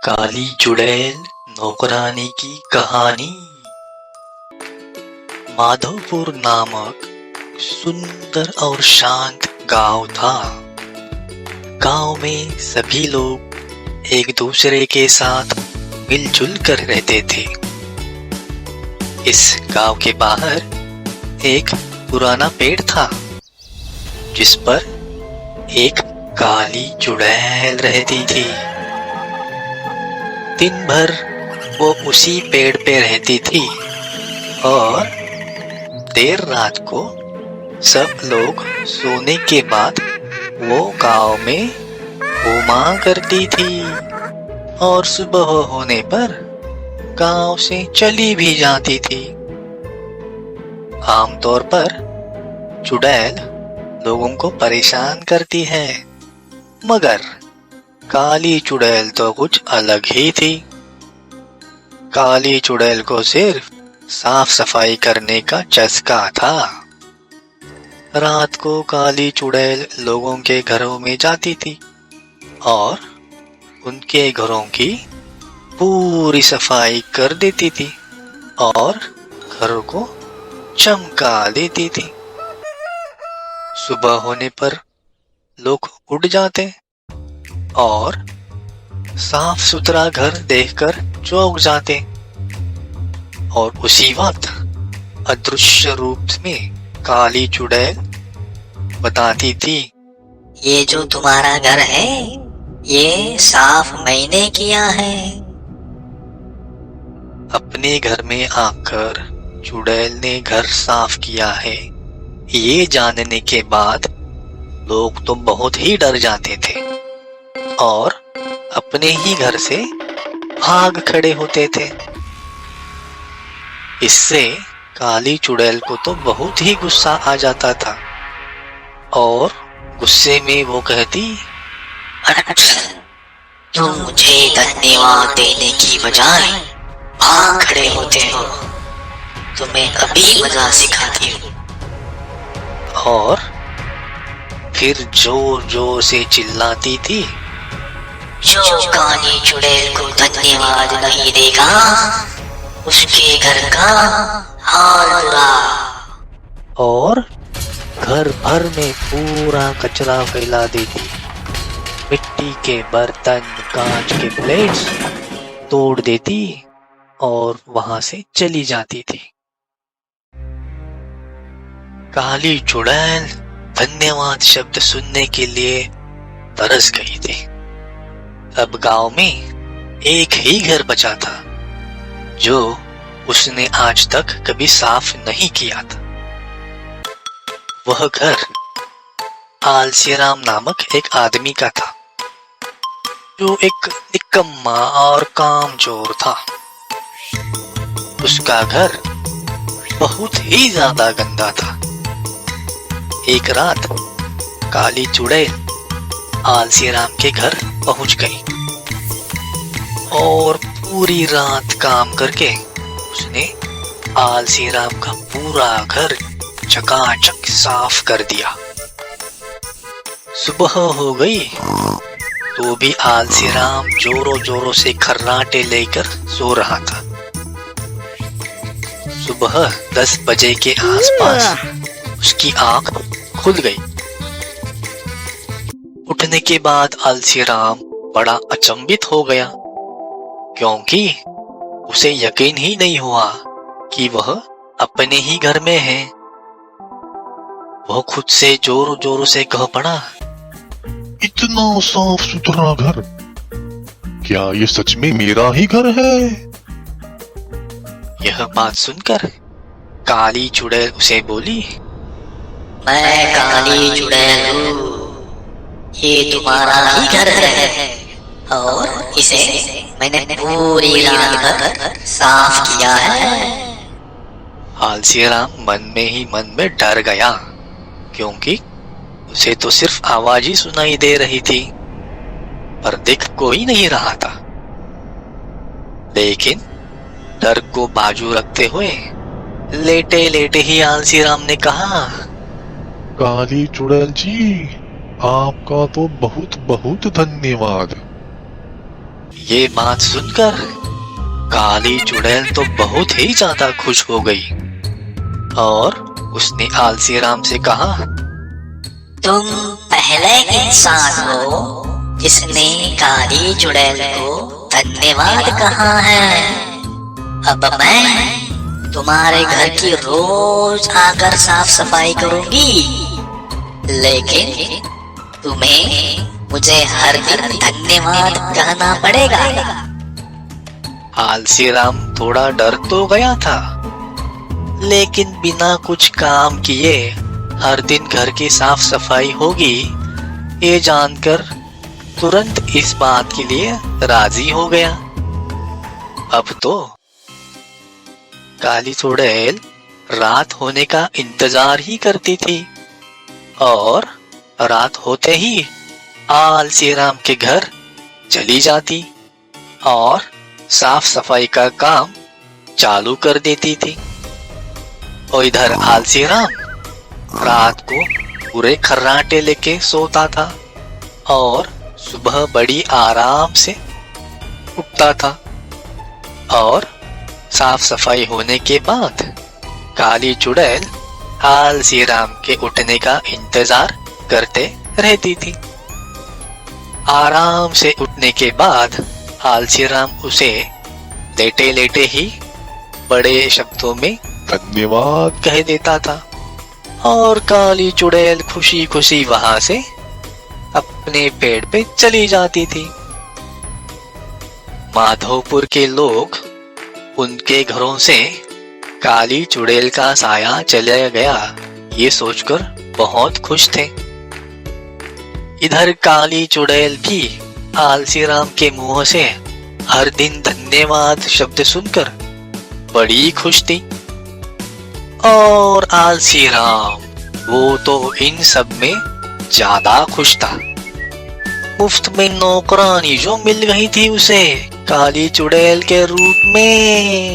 काली चुड़ैल नौकरानी की कहानी। माधवपुर नामक सुंदर और शांत गांव था। गांव में सभी लोग एक दूसरे के साथ मिलजुल कर रहते थे। इस गांव के बाहर एक पुराना पेड़ था जिस पर एक काली चुड़ैल रहती थी। दिन भर वो उसी पेड़ पे रहती थी और देर रात को सब लोग सोने के बाद वो गांव में घूमा करती थी और सुबह होने पर गांव से चली भी जाती थी। आमतौर पर चुड़ैल लोगों को परेशान करती है, मगर काली चुड़ैल तो कुछ अलग ही थी। काली चुड़ैल को सिर्फ साफ सफाई करने का चस्का था। रात को काली चुड़ैल लोगों के घरों में जाती थी और उनके घरों की पूरी सफाई कर देती थी और घर को चमका देती थी। सुबह होने पर लोग उठ जाते और साफ सुथरा घर देखकर चौंक जाते और उसी वक्त अदृश्य रूप में काली चुड़ैल बताती थी, ये जो तुम्हारा घर है ये साफ मैंने किया है। अपने घर में आकर चुड़ैल ने घर साफ किया है, ये जानने के बाद लोग तो बहुत ही डर जाते थे और अपने ही घर से भाग खड़े होते थे। इससे काली चुड़ैल को तो बहुत ही गुस्सा आ जाता था और गुस्से में वो कहती, तुम मुझे धन्यवाद देने की बजाय भाग खड़े होते हो, तुम्हें अभी मजा सिखाती हूँ। और फिर जोर जोर से चिल्लाती थी, जो काली चुड़ैल को धन्यवाद नहीं देगा उसके घर का हाल बुरा। और घर भर में पूरा कचरा फैला देती। मिट्टी के बर्तन, कांच के प्लेट्स तोड़ देती और वहां से चली जाती थी। काली चुड़ैल धन्यवाद शब्द सुनने के लिए तरस गई थी। अब गांव में एक ही घर बचा था जो उसने आज तक कभी साफ नहीं किया था। वह घर आलसीराम नामक एक आदमी का था जो एक निकम्मा और कामचोर था। उसका घर बहुत ही ज्यादा गंदा था। एक रात काली चुड़ैल आलसीराम के घर पहुंच गई और पूरी रात काम करके उसने आलसीराम का पूरा घर चकाचक साफ कर दिया। सुबह हो गई तो भी आलसीराम जोरों जोरों से खर्राटे लेकर सो रहा था। सुबह 10 बजे के आसपास उसकी आंख खुल गई। उठने के बाद आलसीराम बड़ा अचंभित हो गया क्योंकि उसे यकीन ही नहीं हुआ कि वह अपने ही घर में है। वह खुद से जोरों जोरों से कह पड़ा, इतना साफ सुथरा घर, क्या ये सच में मेरा ही घर है? यह बात सुनकर काली चुड़ैल उसे बोली, मैं काली चुड़ैल हूँ, ये तुम्हारा ही घर है और इसे मैंने पूरी रात भर साफ किया है। आलसीराम मन में ही मन में डर गया क्योंकि उसे तो सिर्फ आवाज ही सुनाई दे रही थी पर दिख कोई नहीं रहा था। लेकिन डर को बाजू रखते हुए लेटे लेटे ही आलसीराम ने कहा, काली चुड़ैल जी, आपका तो बहुत बहुत धन्यवाद। ये बात सुनकर काली चुड़ैल तो बहुत ही ज्यादा खुश हो गई और उसने आलसी राम से कहा, तुम पहले इंसान हो जिसने काली चुड़ैल को धन्यवाद कहा है। अब मैं तुम्हारे घर की रोज आकर साफ सफाई करूंगी, लेकिन तुम्हें मुझे हर दिन धन्यवाद कहना पड़ेगा। आलसी राम थोड़ा डर तो गया था, लेकिन बिना कुछ काम किए हर दिन घर की साफ सफाई होगी ये जानकर तुरंत इस बात के लिए राजी हो गया। अब तो काली चुड़ैल रात होने का इंतजार ही करती थी और रात होते ही आलसी राम के घर चली जाती और साफ सफाई का काम चालू कर देती थी। और इधर आलसी राम रात को पूरे खर्राटे लेके सोता था और सुबह बड़ी आराम से उठता था। और साफ सफाई होने के बाद काली चुड़ैल आलसी राम के उठने का इंतजार करते रहती थी। आराम से उठने के बाद आलसी राम उसे लेटे लेटे ही बड़े शब्दों में धन्यवाद कह देता था और काली चुड़ैल खुशी खुशी वहां से अपने पेड़ पे चली जाती थी। माधोपुर के लोग उनके घरों से काली चुड़ैल का साया चला गया ये सोचकर बहुत खुश थे। इधर काली चुड़ैल भी आलसी राम के मुंह से हर दिन धन्यवाद शब्द सुनकर बड़ी खुश थी। और आलसी राम वो तो इन सब में ज्यादा खुश था। मुफ्त में नौकरानी जो मिल गई थी उसे काली चुड़ैल के रूप में।